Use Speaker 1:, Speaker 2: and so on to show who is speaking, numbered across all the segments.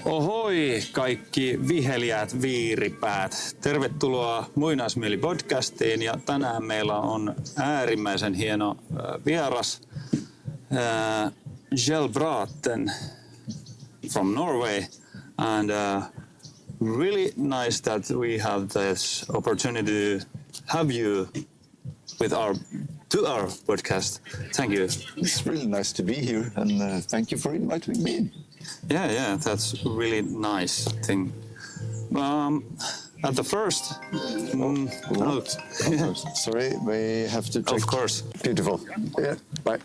Speaker 1: Ohoi kaikki viheliäät viiripäät. Tervetuloa Muinaismieli podcastiin ja tänään meillä on äärimmäisen hieno vieras Kjell Braaten from Norway and really nice that we have this opportunity to have you with our podcast. Thank you.
Speaker 2: It's really nice to be here and thank you for inviting me.
Speaker 1: Yeah, that's really nice thing. At the first note.
Speaker 2: Sorry, we have to check.
Speaker 1: Of course.
Speaker 2: Beautiful. Yeah, bye.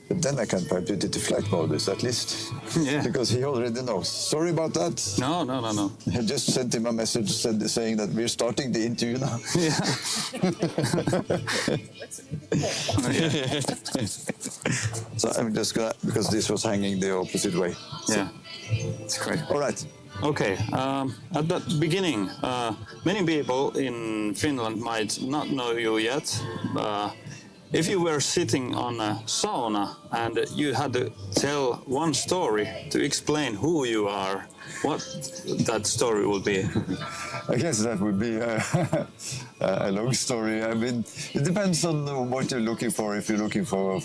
Speaker 2: But then I can't put it to flight mode, at least.
Speaker 1: Yeah.
Speaker 2: Because he already knows. Sorry about that.
Speaker 1: No.
Speaker 2: I just sent him a message saying that we're starting the interview now.
Speaker 1: Yeah.
Speaker 2: So I'm just gonna, because this was hanging the opposite way. So.
Speaker 1: Yeah, it's great.
Speaker 2: All right.
Speaker 1: Okay, at the beginning, many people in Finland might not know you yet. If you were sitting on a sauna and you had to tell one story to explain who you are, what that story would be?
Speaker 2: I guess that would be a long story. I mean, it depends on what you're looking for. If you're looking for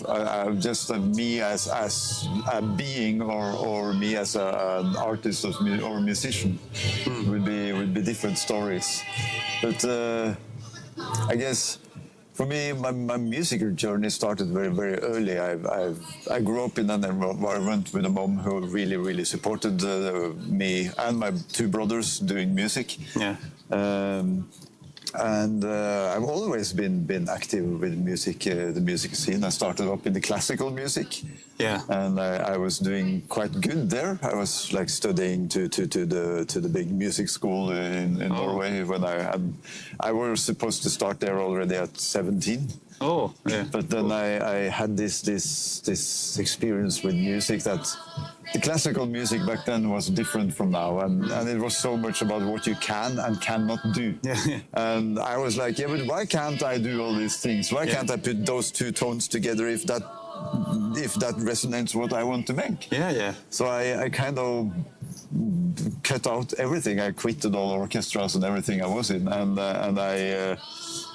Speaker 2: just me as a being, or me as an artist or musician, would be different stories. But I guess for me, my musical journey started very, very early. I grew up in an environment with a mom who really supported me and my two brothers doing music.
Speaker 1: Yeah.
Speaker 2: And I've always been active with music, the music scene. I started up in the classical music.
Speaker 1: Yeah.
Speaker 2: And I was doing quite good there. I was like studying to the big music school in Norway when I was supposed to start there already at 17.
Speaker 1: Oh, yeah.
Speaker 2: But then I had this experience with music that the classical music back then was different from now, and it was so much about what you can and cannot do.
Speaker 1: Yeah.
Speaker 2: And I was like, yeah, but why can't I do all these things? Why can't I put those two tones together if that resonates what I want to make?
Speaker 1: Yeah.
Speaker 2: So I kind of cut out everything. I quitted all orchestras and everything I was in, and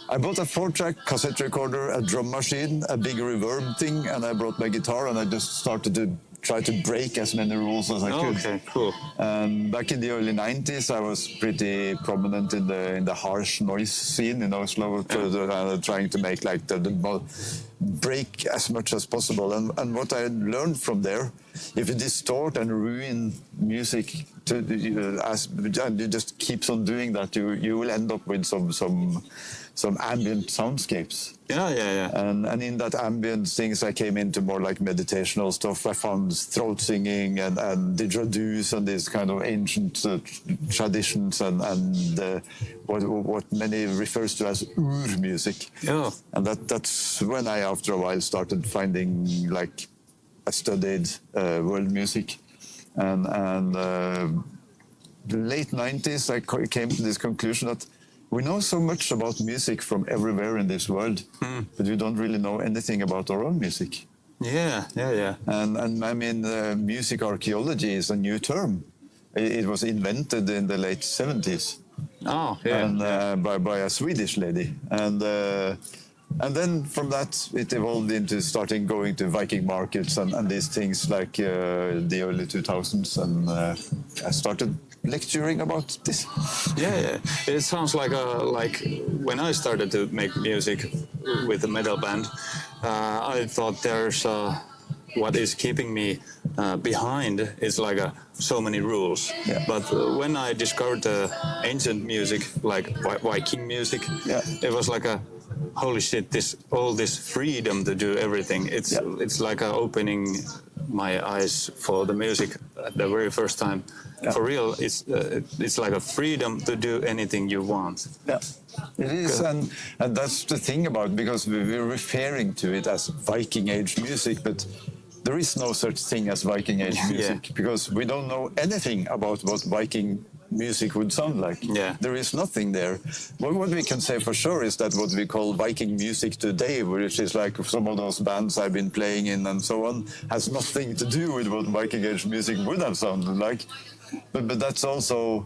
Speaker 2: I bought a 4-track cassette recorder, a drum machine, a big reverb thing, and I brought my guitar, and I just started to try to break as many rules as I could.
Speaker 1: Okay, cool.
Speaker 2: And back in the early 90s, I was pretty prominent in the harsh noise scene in Oslo, trying to make like the break as much as possible. And what I learned from there, if you distort and ruin music, and you just keeps on doing that, you will end up with some ambient soundscapes.
Speaker 1: Yeah.
Speaker 2: And in that ambient things, I came into more like meditational stuff. I found throat singing and didgeridoos and these kind of ancient traditions and what many refers to as ur music.
Speaker 1: Yeah.
Speaker 2: And that's when I, after a while, started finding, like, I studied world music. And the late 90s, I came to this conclusion that we know so much about music from everywhere in this world, but we don't really know anything about our own music.
Speaker 1: Yeah.
Speaker 2: And I mean, music archaeology is a new term. It was invented in the late 70s.
Speaker 1: Oh, yeah.
Speaker 2: And by a Swedish lady. And then from that, it evolved into starting going to Viking markets and these things like the early 2000s. And I started lecturing about this.
Speaker 1: Yeah. It sounds like when I started to make music with a metal band, I thought there's what is keeping me behind is like so many rules.
Speaker 2: Yeah.
Speaker 1: But when I discovered ancient music, like Viking music, it was like holy shit, all this freedom to do everything. It's like opening my eyes for the music at the very first time. Yeah. For real, it's like a freedom to do anything you want.
Speaker 2: Yeah, it is, and that's the thing about it, because we're referring to it as Viking Age music, but there is no such thing as Viking Age music, because we don't know anything about what Viking music would sound like.
Speaker 1: Yeah.
Speaker 2: There is nothing there. What we can say for sure is that what we call Viking music today, which is like some of those bands I've been playing in and so on, has nothing to do with what Viking Age music would have sounded like. But that's also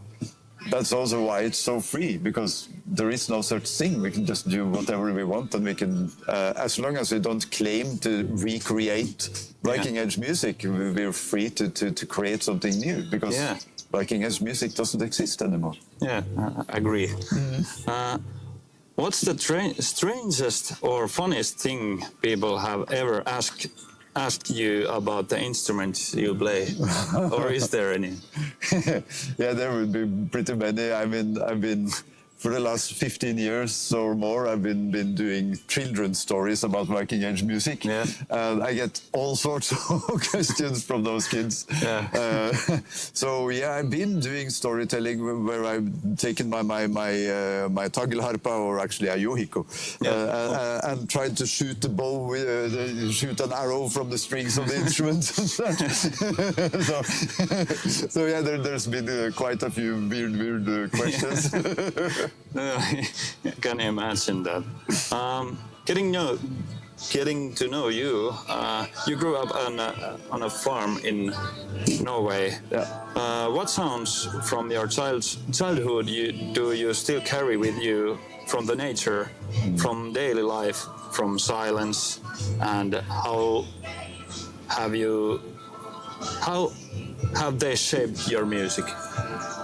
Speaker 2: why it's so free, because there is no such thing. We can just do whatever we want, and we can, as long as we don't claim to recreate Viking Age music, we're free to create something new, because Viking Age music doesn't exist anymore.
Speaker 1: Yeah, I agree. Mm-hmm. What's the strangest or funniest thing people have ever asked you about the instruments you play, or is there any?
Speaker 2: Yeah, there would be pretty many. I mean, I've been for the last 15 years or more, I've been doing children's stories about Viking Age music.
Speaker 1: Yeah.
Speaker 2: I get all sorts of questions from those kids.
Speaker 1: Yeah.
Speaker 2: So yeah, I've been doing storytelling where I've taken my tagelharpa, or actually a johiko, and tried to shoot the bow, shoot an arrow from the strings of the instrument. So yeah, there's been quite a few weird questions.
Speaker 1: I can imagine that. Getting to know you, you grew up on a farm in Norway.
Speaker 2: Yeah.
Speaker 1: What sounds from your childhood do you still carry with you from the nature, from daily life, from silence, and how have they shaped your music?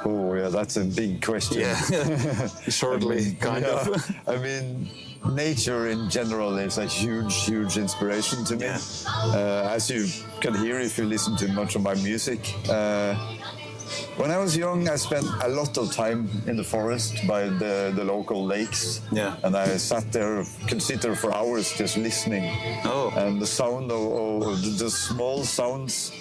Speaker 2: Oh yeah, that's a big question.
Speaker 1: Yeah, shortly, kind of.
Speaker 2: I mean, nature in general is a huge inspiration to me.
Speaker 1: Yeah.
Speaker 2: As you can hear if you listen to much of my music. When I was young, I spent a lot of time in the forest by the local lakes.
Speaker 1: Yeah.
Speaker 2: And I could sit there for hours just listening.
Speaker 1: Oh.
Speaker 2: And the sound of the small sounds.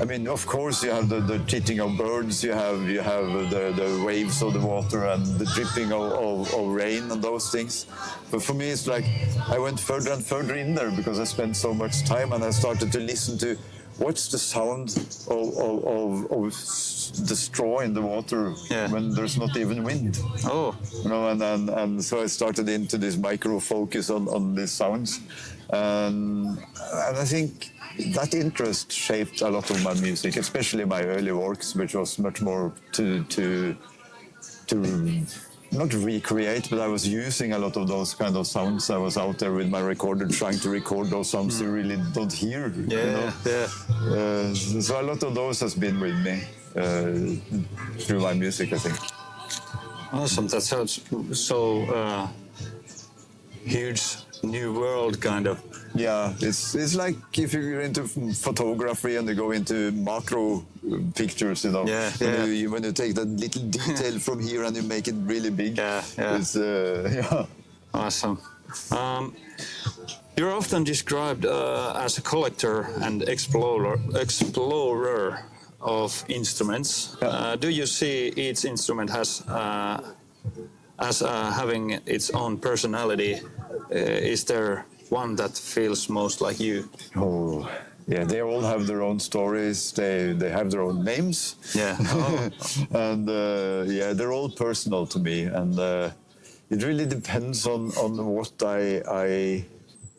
Speaker 2: I mean, of course, you have the chitting of birds, you have the waves of the water and the dripping of rain and those things. But for me, it's like I went further and further in there because I spent so much time, and I started to listen to what's the sound of the straw in the water when there's not even wind.
Speaker 1: Oh.
Speaker 2: You know, and so I started into this micro focus on these sounds, and I think that interest shaped a lot of my music, especially my early works, which was much more to not recreate, but I was using a lot of those kind of sounds. I was out there with my recorder trying to record those sounds you really don't hear.
Speaker 1: Yeah,
Speaker 2: you know?
Speaker 1: yeah.
Speaker 2: So a lot of those has been with me through my music, I think.
Speaker 1: Awesome. That sounds so huge, new world kind of.
Speaker 2: Yeah, it's like if you're into photography and you go into macro pictures, you know.
Speaker 1: Yeah,
Speaker 2: when you take that little detail from here and you make it really big.
Speaker 1: Yeah.
Speaker 2: It's, yeah.
Speaker 1: Awesome. You're often described as a collector and explorer of instruments.
Speaker 2: Yeah.
Speaker 1: Do you see each instrument as having its own personality? Is there one that feels most like you?
Speaker 2: Oh, yeah, they all have their own stories. They have their own names.
Speaker 1: Yeah. Oh.
Speaker 2: And yeah, they're all personal to me. And it really depends on what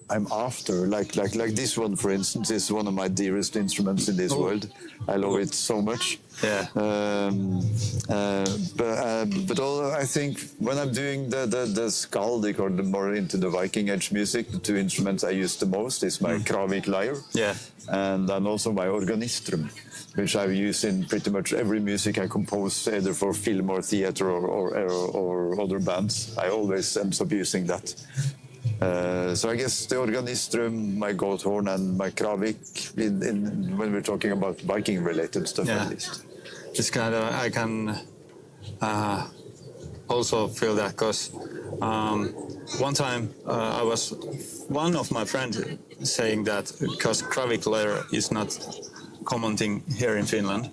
Speaker 2: I'm after. Like this one, for instance, is one of my dearest instruments in this world. I love it so much.
Speaker 1: Yeah.
Speaker 2: But I think when I'm doing the skaldic or the more into the Viking Age music, the two instruments I use the most is my Kravik Lyre, and also my Organistrum, which I use in pretty much every music I compose, either for film or theater or other bands. I always end up using that. So I guess the Organistrum, my goat horn, and my Kravik, when we're talking about Viking-related stuff, at least.
Speaker 1: It's kind of, I can also feel that, because one time I was one of my friends saying that because Kravik Lyre is not common thing here in Finland,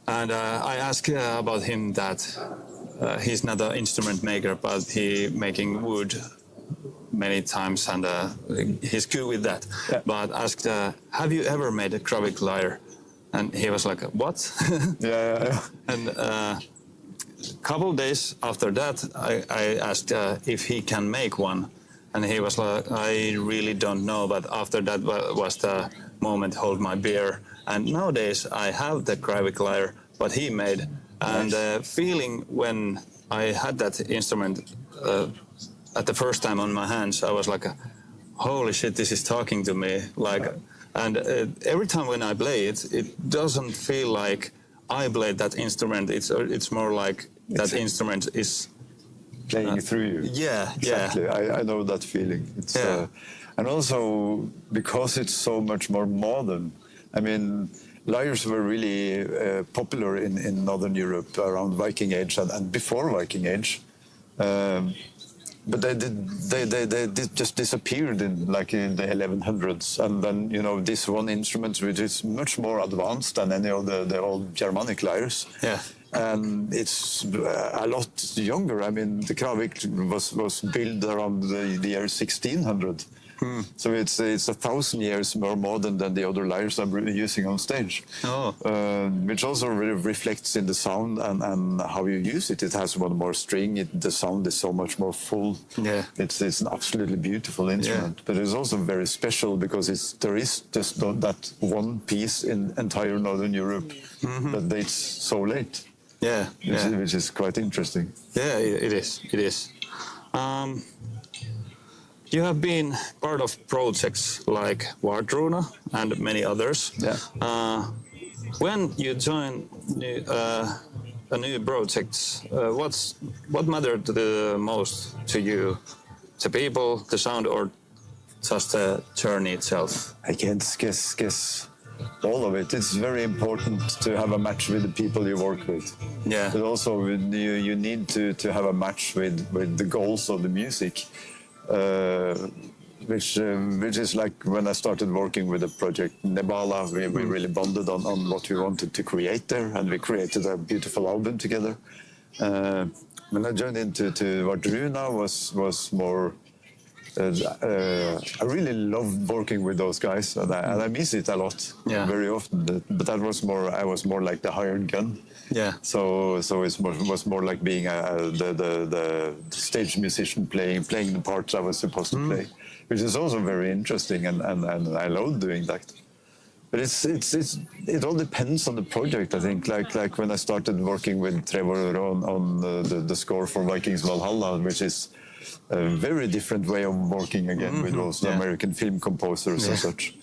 Speaker 1: and I asked about him that he's not an instrument maker, but he making wood many times, and he's good with that. Yeah. But asked, have you ever made a Kravik Lyre? And he was like, what?
Speaker 2: Yeah.
Speaker 1: And couple days after that, I asked if he can make one, and he was like, I really don't know. But after that was the moment, hold my beer. And nowadays I have the Kravik Lyre, what he made, and the feeling when I had that instrument at the first time on my hands, I was like, holy shit, this is talking to me. Like, and every time when I play it, it doesn't feel like I played that instrument. It's more like that instrument is
Speaker 2: playing through you.
Speaker 1: Yeah,
Speaker 2: exactly.
Speaker 1: Yeah.
Speaker 2: I know that feeling. It's, and also because it's so much more modern. I mean, lyres were really popular in Northern Europe around Viking Age and before Viking Age. But they just disappeared in the 1100s, and then this one instrument which is much more advanced than any of the old Germanic lyres.
Speaker 1: Yeah.
Speaker 2: And it's a lot younger. I mean, the Kravik was built around the year 1600. So it's 1,000 years more modern than the other lyres I'm using on stage. Which also reflects in the sound and how you use it. It has one more string. The sound is so much more full.
Speaker 1: Yeah.
Speaker 2: It's an absolutely beautiful instrument. But it's also very special because there is just that one piece in entire Northern Europe that dates so late.
Speaker 1: Yeah.
Speaker 2: Which is quite interesting.
Speaker 1: Yeah, it is. It is. You have been part of projects like Wardruna and many others.
Speaker 2: Yeah.
Speaker 1: When you join a new project, what mattered the most to you? The people, the sound, or just the journey itself?
Speaker 2: I can't guess all of it. It's very important to have a match with the people you work with.
Speaker 1: Yeah.
Speaker 2: But also you need to have a match with the goals of the music. Which is like when I started working with the project Nebala, we really bonded on what we wanted to create there, and we created a beautiful album together. When I joined into Wardruna was more. I really loved working with those guys, and I miss it a lot, very often. But I was more like the hired gun.
Speaker 1: Yeah.
Speaker 2: So it was more like being the stage musician playing the parts I was supposed to play, which is also very interesting, and I love doing that. But it all depends on the project, I think. Like when I started working with Trevor on the score for Vikings Valhalla, which is a very different way of working again with those American film composers and such.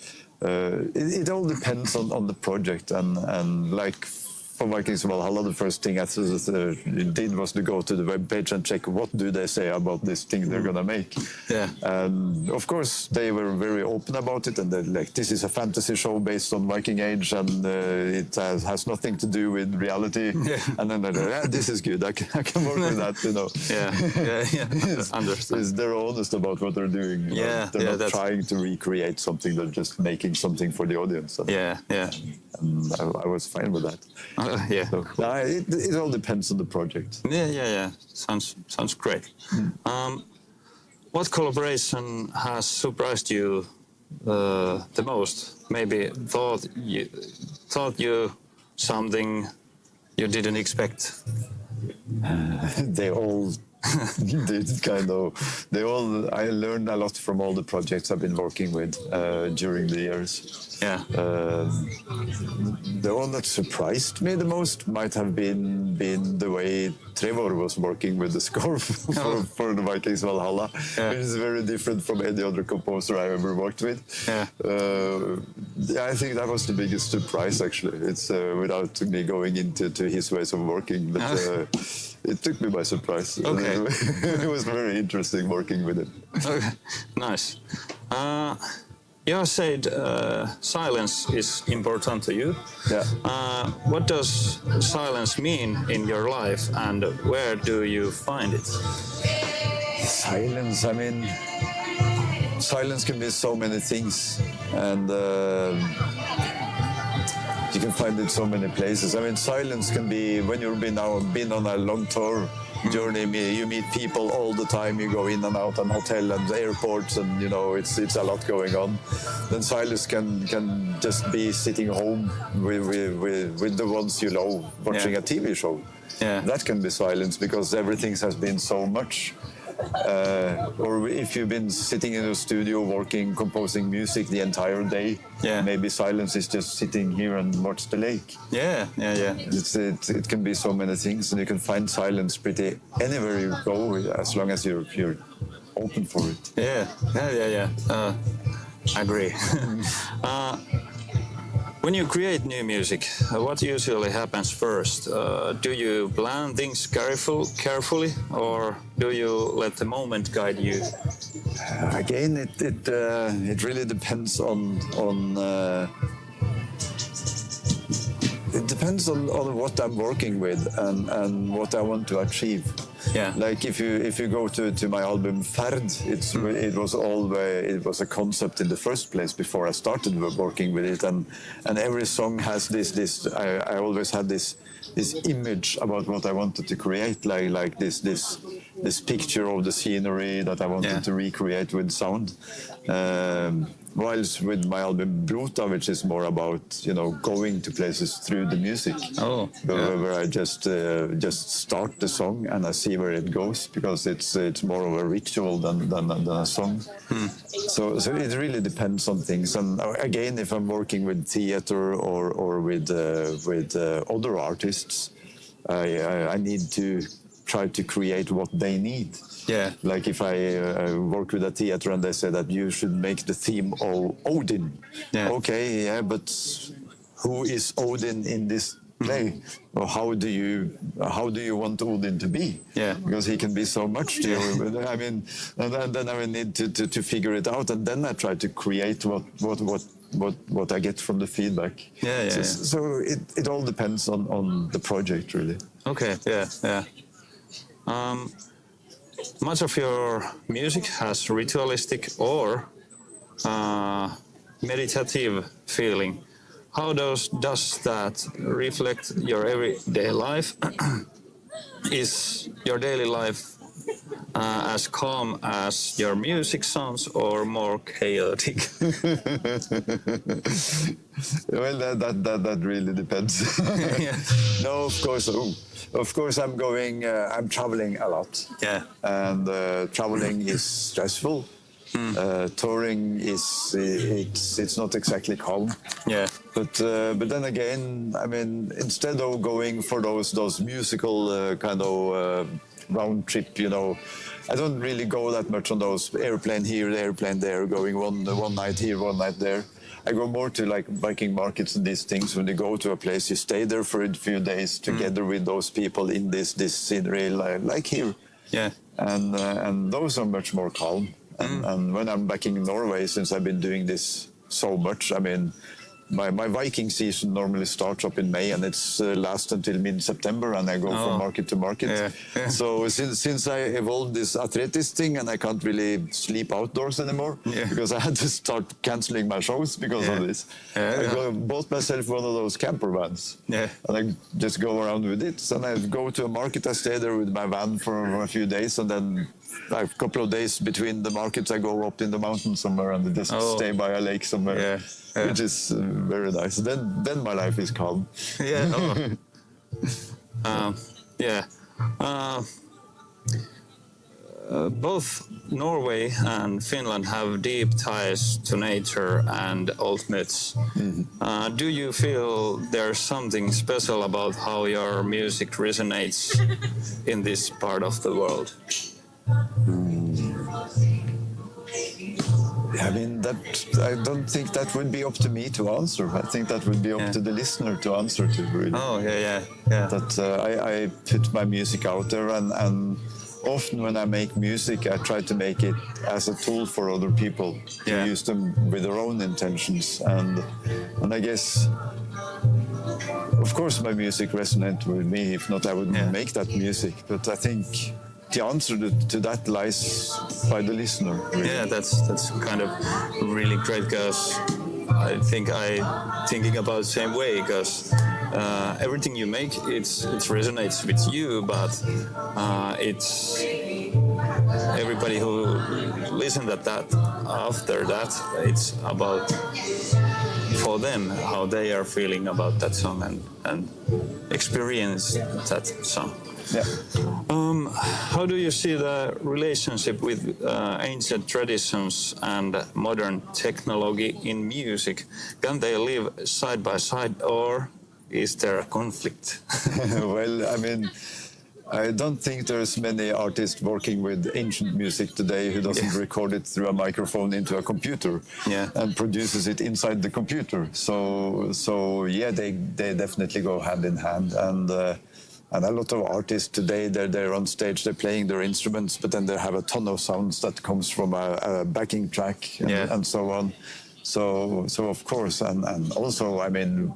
Speaker 2: It all depends on the project, and like for Vikings Valhalla, the first thing I did was to go to the webpage and check what do they say about this thing they're gonna make.
Speaker 1: Yeah.
Speaker 2: And of course they were very open about it, and they're like, this is a fantasy show based on Viking Age, and it has nothing to do with reality. Yeah. And then they're like, this is good, I can work with that,
Speaker 1: Yeah. Understand.
Speaker 2: They're honest about what they're doing. They're not trying to recreate something, they're just making something for the audience. And, and I was fine with that. So, it all depends on the project.
Speaker 1: Yeah. Sounds great. What collaboration has surprised you the most? Maybe taught you something you didn't expect?
Speaker 2: They all did, kind of. I learned a lot from all the projects I've been working with during the years.
Speaker 1: Yeah.
Speaker 2: The one that surprised me the most might have been the way Trevor was working with the score for the Vikings Valhalla, which is very different from any other composer I ever worked with. I think that was the biggest surprise, actually. It's without me going into his ways of working, but it took me by surprise.
Speaker 1: Okay.
Speaker 2: It was very interesting working with him.
Speaker 1: Okay, nice. You have said silence is important to you.
Speaker 2: Yeah.
Speaker 1: What does silence mean in your life, and where do you find it?
Speaker 2: Silence, I mean, silence can be so many things, and You can find it so many places. I mean, silence can be when you've been on a long tour journey. You meet people all the time. You go in and out and hotel and airports, and you know it's a lot going on. Then silence can just be sitting home with the ones you love, watching a TV show.
Speaker 1: Yeah.
Speaker 2: That can be silence because everything has been so much. Or if you've been sitting in a studio working, composing music the entire day, maybe silence is just sitting here and watch the lake.
Speaker 1: Yeah.
Speaker 2: It can be so many things, and you can find silence pretty anywhere you go as long as you're open for it.
Speaker 1: Yeah. I agree. When you create new music, what usually happens first? Do you plan things carefully, or do you let the moment guide you?
Speaker 2: Again, it really depends on it depends on what I'm working with and what I want to achieve.
Speaker 1: Yeah.
Speaker 2: Like if you go to my album Ferd, it was a concept in the first place before I started working with it, and every song has this. I always had this image about what I wanted to create, like this picture of the scenery that I wanted to recreate with sound. Whilst with my album Bruta, which is more about going to places through the music, where I just start the song and I see where it goes, because it's more of a ritual than a song. So it really depends on things. And again, if I'm working with theater or with other artists, I need to try to create what they need.
Speaker 1: Yeah.
Speaker 2: Like if I work with a theater and they say that you should make the theme of Odin. Yeah. Okay, yeah, but who is Odin in this play? Or how do you want Odin to be? Yeah. Because he can be so much to you. I mean, and then I need to figure it out, and then I try to create what I get from the feedback. So it all depends on the project, really.
Speaker 1: Okay. Yeah. Much of your music has ritualistic or meditative feeling. How does that reflect your everyday life? Is your daily life as calm as your music sounds, or more chaotic?
Speaker 2: Well, that really depends. No, of course, I'm traveling a lot. Yeah. And traveling is stressful. Touring it's not exactly calm. Yeah. But then again, I mean, instead of going for those musical kind of round trip, I don't really go that much on those airplane here, airplane there, going one night here, one night there. I go more to like Viking markets and these things. When you go to a place, you stay there for a few days together with those people in this scenery, like here. Yeah. And those are much more calm. And when I'm back in Norway, since I've been doing this so much, I mean, my Viking season normally starts up in May, and it's lasts until mid-September, and I go from market to market. Yeah. So since I evolved this arthritis thing, and I can't really sleep outdoors anymore, because I had to start canceling my shows because of this. I bought myself one of those camper vans, and I just go around with it. And I go to a market, I stay there with my van for a few days, and then a couple of days between the markets, I go up in the mountains somewhere and just stay by a lake somewhere, which is very nice. Then my life is calm. Yeah.
Speaker 1: Both Norway and Finland have deep ties to nature and old myths. Do you feel there's something special about how your music resonates in this part of the world?
Speaker 2: I mean, I don't think that would be up to me to answer. I think that would be up to the listener to answer to, really.
Speaker 1: Oh, yeah.
Speaker 2: That I put my music out there, and often when I make music, I try to make it as a tool for other people to use them with their own intentions. And I guess, of course, my music resonates with me. If not, I wouldn't make that music. But I think the answer to that lies by the listener. Really.
Speaker 1: Yeah, that's kind of really great, because I think thinking about the same way, because everything you make, it resonates with you, but it's everybody who listens at that after that, it's about for them how they are feeling about that song and experience that song.
Speaker 2: Yeah.
Speaker 1: How do you see the relationship with ancient traditions and modern technology in music? Can they live side by side, or is there a conflict?
Speaker 2: Well, I mean, I don't think there's many artists working with ancient music today who doesn't record it through a microphone into a computer and produces it inside the computer. So yeah, they definitely go hand in hand. And a lot of artists today, they're on stage, they're playing their instruments, but then they have a ton of sounds that comes from a backing track and so on. So of course, and also, I mean,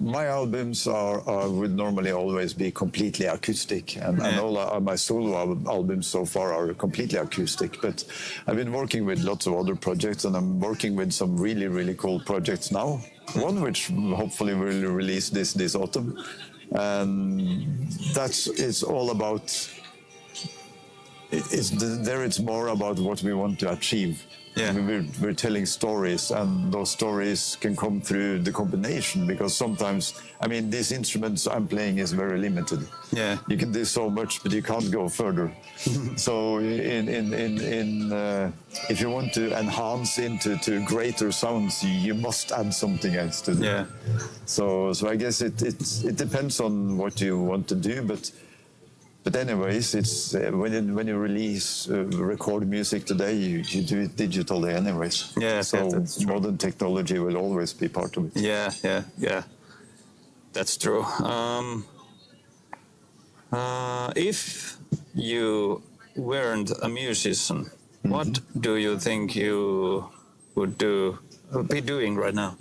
Speaker 2: my albums would normally always be completely acoustic, and all my solo albums so far are completely acoustic. But I've been working with lots of other projects, and I'm working with some really, really cool projects now. One which hopefully will release this autumn. And it's all about, it's more about what we want to achieve.
Speaker 1: Yeah.
Speaker 2: I mean, we're telling stories, and those stories can come through the combination, because sometimes, I mean, these instruments I'm playing is very limited.
Speaker 1: Yeah.
Speaker 2: You can do so much, but you can't go further. So if you want to enhance into greater sounds, you must add something else to them.
Speaker 1: Yeah.
Speaker 2: So I guess it depends on what you want to do, but anyways, it's when you record music today, you do it digitally anyways.
Speaker 1: Yeah,
Speaker 2: so
Speaker 1: that's true.
Speaker 2: Modern technology will always be part of it.
Speaker 1: Yeah. That's true. If you weren't a musician, what do you think you would be doing right now?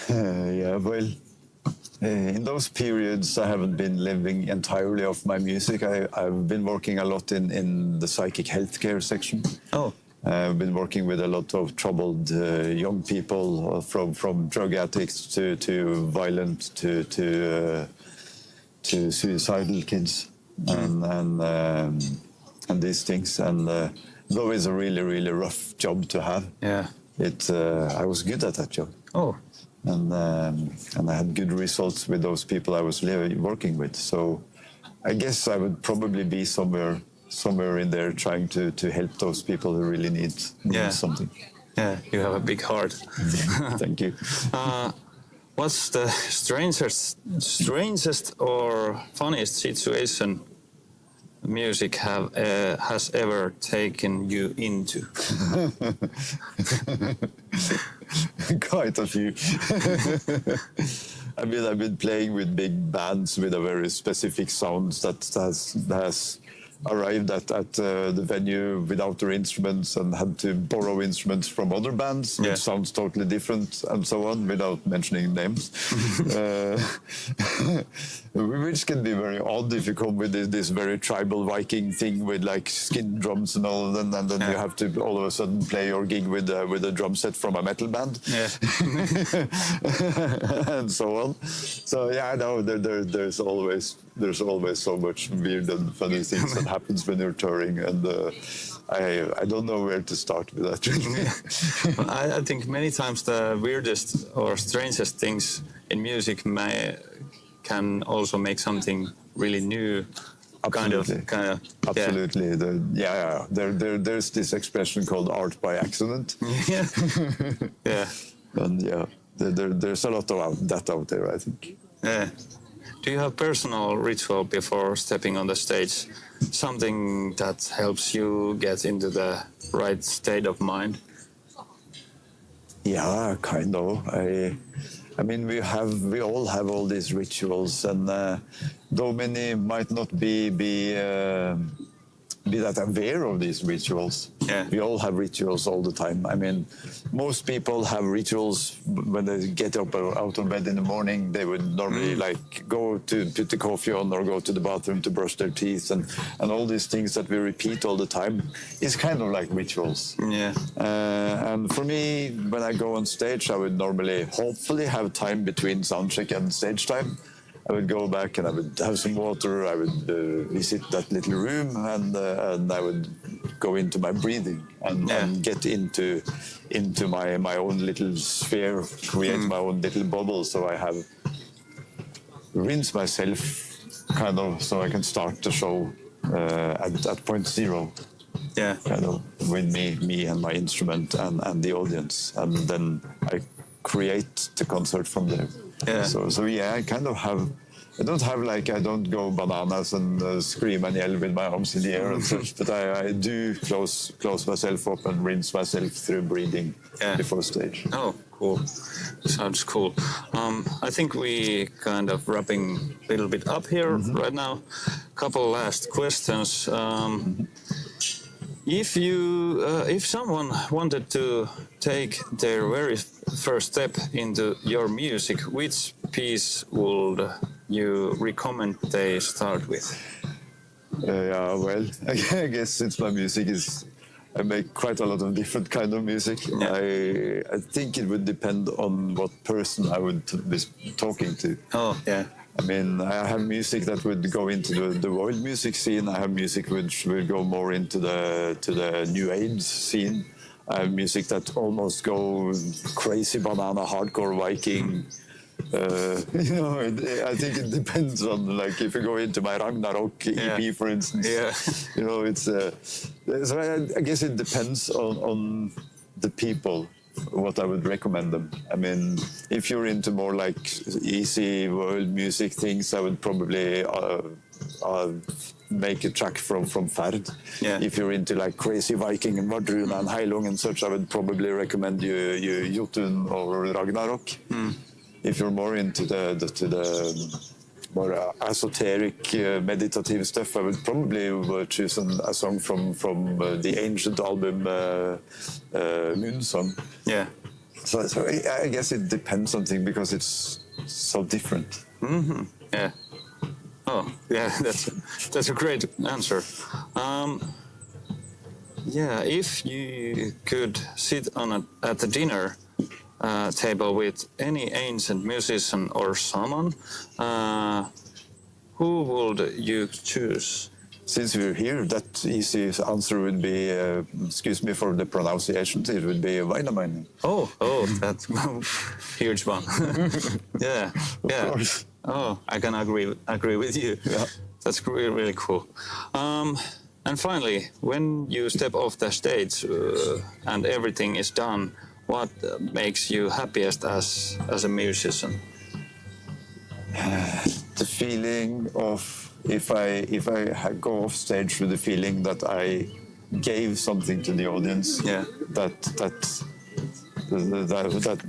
Speaker 2: Yeah, well, in those periods, I haven't been living entirely off my music. I've been working a lot in the psychic healthcare section.
Speaker 1: Oh.
Speaker 2: I've been working with a lot of troubled young people, from drug addicts to violent to suicidal kids and these things. And though it's a really, really rough job to have, I was good at that job.
Speaker 1: Oh.
Speaker 2: And I had good results with those people I was working with. So I guess I would probably be somewhere in there trying to help those people who really need something.
Speaker 1: Yeah, you have a big heart.
Speaker 2: Thank you.
Speaker 1: What's the strangest or funniest situation music has ever taken you into?
Speaker 2: Quite a few. I mean, I've been playing with big bands with a very specific sound that has arrived at the venue without their instruments and had to borrow instruments from other bands, which sounds totally different, and so on, without mentioning names. Which can be very odd if you come with this very tribal Viking thing with like skin drums and all, and then you have to all of a sudden play your gig with a drum set from a metal band, and so on. So yeah, I know there's always so much weird and funny things that happens when you're touring, and I don't know where to start with that.
Speaker 1: I think many times the weirdest or strangest things in music can also make something really new.
Speaker 2: Absolutely.
Speaker 1: Kind of.
Speaker 2: Absolutely. There's this expression called art by accident.
Speaker 1: Yeah.
Speaker 2: And there's a lot of that out there, I think.
Speaker 1: Yeah. Do you have personal ritual before stepping on the stage? Something that helps you get into the right state of mind?
Speaker 2: Yeah, kind of. I mean, we all have all these rituals, and though many might not be be that aware of these rituals.
Speaker 1: Yeah.
Speaker 2: We all have rituals all the time. I mean, most people have rituals when they get up out of bed in the morning. They would normally like go to put the coffee on or go to the bathroom to brush their teeth, and all these things that we repeat all the time is kind of like rituals.
Speaker 1: Yeah.
Speaker 2: And for me, when I go on stage, I would normally, hopefully, have time between soundcheck and stage time. I would go back and I would have some water. I would visit that little room, and I would go into my breathing and get into my own little sphere, create my own little bubble. So I have rinse myself, kind of, so I can start the show at point zero.
Speaker 1: Yeah.
Speaker 2: Kind of with me and my instrument and the audience, and then I create the concert from there.
Speaker 1: Yeah.
Speaker 2: So yeah, I kind of have. I don't go bananas and scream and yell with my arms in the air and such, but I do close myself up and rinse myself through breathing before stage.
Speaker 1: Oh, cool. Sounds cool. I think we kind of wrapping a little bit up here right now. Couple last questions. If someone wanted to take their very first step into your music, which piece would you recommend they start with?
Speaker 2: Yeah, well, I guess since my music I make quite a lot of different kind of music. Yeah. I think it would depend on what person I would be talking to.
Speaker 1: Oh, yeah.
Speaker 2: I mean, I have music that would go into the world music scene. I have music which will go more into the new age scene. I have music that almost go crazy banana hardcore Viking. I think it depends on, like, if you go into my Ragnarok EP, for instance. Yeah. It's so I guess it depends on the people what I would recommend them. I mean, if you're into more like easy world music things, I would probably make a track from Ferd. Yeah. If you're into like crazy Viking and Wardruna and Heilung and such, I would probably recommend you Jotun or Ragnarok. If you're more into the more esoteric, meditative stuff, I would probably choose a song from the ancient album Moonsong. Yeah. So I guess it depends on things because it's so different.
Speaker 1: Mm-hmm. Yeah. Oh, yeah. That's a great answer. If you could sit at the dinner table with any ancient musician or shaman, who would you choose?
Speaker 2: Since we're here, that easy answer would be, excuse me for the pronunciation, it would be Väinämöinen.
Speaker 1: Oh, that's a huge one. Yeah.
Speaker 2: Of course.
Speaker 1: Oh, I can agree with you. Yeah. That's really, really cool. And finally, when you step off the stage and everything is done, what makes you happiest as a musician?
Speaker 2: The feeling of if I go off stage with the feeling that I gave something to the audience. Yeah. That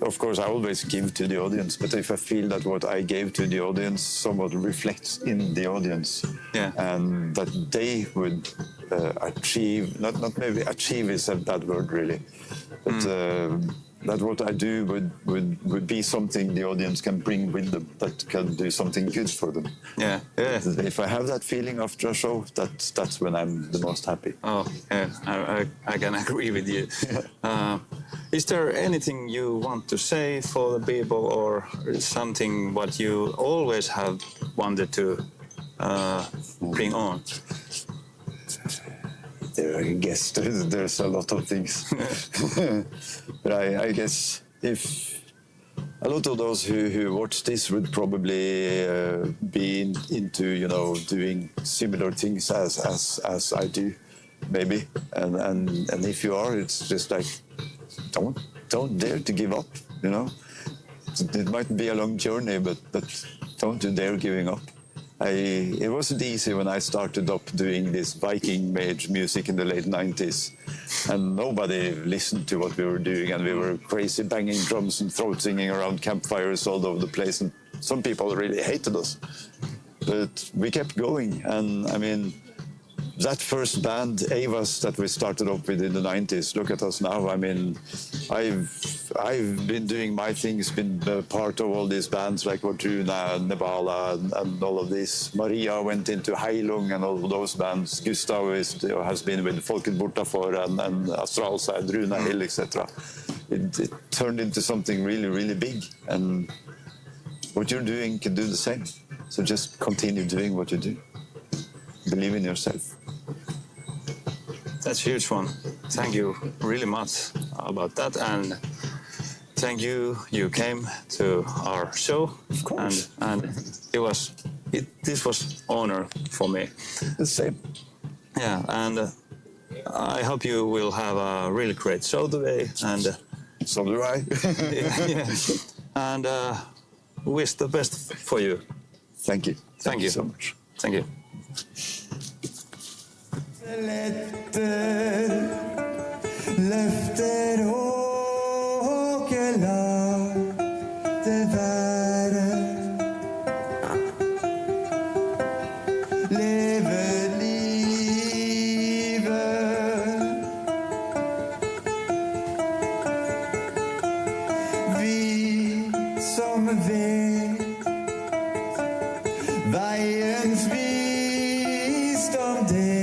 Speaker 2: of course I always give to the audience, but if I feel that what I gave to the audience somewhat reflects in the audience, and that they would achieve, not maybe achieve is a bad word really, but that what I do would be something the audience can bring with them, that can do something good for them. Yeah. If I have that feeling after a show, that's when I'm the most happy.
Speaker 1: Oh, yeah, I can agree with you. Is there anything you want to say for the people, or something what you always have wanted to bring on?
Speaker 2: I guess there's a lot of things. But I guess if a lot of those who watch this would probably be into doing similar things as I do, maybe. And if you are, it's just like don't dare to give up. It might be a long journey, but don't you dare giving up. It wasn't easy when I started up doing this Viking age music in the late 90s, and nobody listened to what we were doing, and we were crazy banging drums and throat singing around campfires all over the place, and some people really hated us. But we kept going, and I mean, that first band, Avas, that we started up with in the 90s, look at us now. I mean, I've been doing my things, been part of all these bands like Wardruna and Nebala and all of this. Maria went into Heilung and all of those bands. Gustav has been with Folket Bortafor and Astralside, Runa Hill, etc. It turned into something really, really big. And what you're doing can do the same. So just continue doing what you do. Believe in yourself.
Speaker 1: That's a huge one. Thank you really much about that, and thank you. You came to our show,
Speaker 2: of course,
Speaker 1: and this was honor for me.
Speaker 2: The same.
Speaker 1: Yeah, and I hope you will have a really great show today, and
Speaker 2: so do I.
Speaker 1: yeah, and wish the best for you.
Speaker 2: Thank you.
Speaker 1: Thank you
Speaker 2: so much.
Speaker 1: Thank you.
Speaker 3: Løfter åkerlag det være. Leve livet. Vi som vet veiens visdom det.